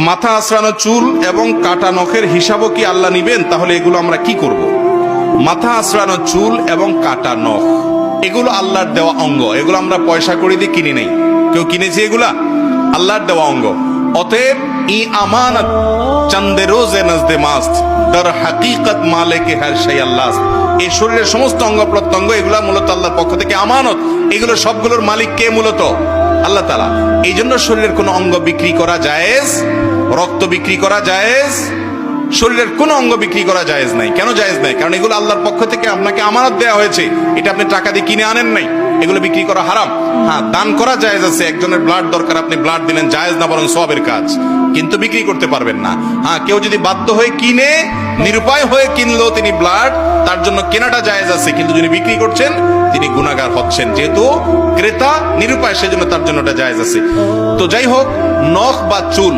মাথা আঁচড়ানো চুল এবং কাটা নখের হিসাবও কি আল্লাহ নিবেন? তাহলে এগুলো আমরা কি করব? মাথা আঁচড়ানো চুল এবং কাটা নখ এগুলো আল্লাহর দেওয়া অঙ্গ, এগুলো আমরা পয়সা করে দিয়ে কিনি নাই, কেউ কিনেছে, এগুলা আল্লাহর দেওয়া অঙ্গ। অতএব ই আমানত চন্দে রোজে নজদে মাস্ত দর হাকিকত মালিকে হর শাই আল্লাহ। এই শরীরের সমস্ত অঙ্গ প্রত্যঙ্গ এগুলা মূলত আল্লাহর পক্ষ থেকে আমানত, এগুলো সবগুলোর মালিক কে? মূলত আল্লাহ তাআলা। এই জন্য শরীরের কোনো অঙ্গ বিক্রি করা জায়েজ, রক্ত বিক্রি করা জায়েজ, শরীরের কোনো অঙ্গ বিক্রি করা জায়েজ নাই। কেন জায়েজ নাই? কারণ এগুলো আল্লাহর পক্ষ থেকে আপনাকে আমানত দেওয়া হয়েছে, এটা আপনি টাকা দিয়ে কিনে আনেন নাই, এগুলো বিক্রি করা হারাম। হ্যাঁ, দান করা জায়েজ আছে, একজনের ব্লাড দরকার, আপনি ব্লাড দিলেন, জায়েজ না, বরং সওয়াবের কাজ, কিন্তু বিক্রি করতে পারবেন না। হ্যাঁ, কেউ যদি বাধ্য হয়ে কিনে, নিরুপায় হয়ে কিনলো তিনি ব্লাড, তার জন্য কেনাটা জায়েজ আছে, কিন্তু যিনি বিক্রি করছেন তিনি গুনাহগার হচ্ছেন, যেহেতু ক্রেতা নিরুপায়, সেজন্য তার জন্য এটা জায়েজ আছে। তো যাই হোক, নখ বা চুল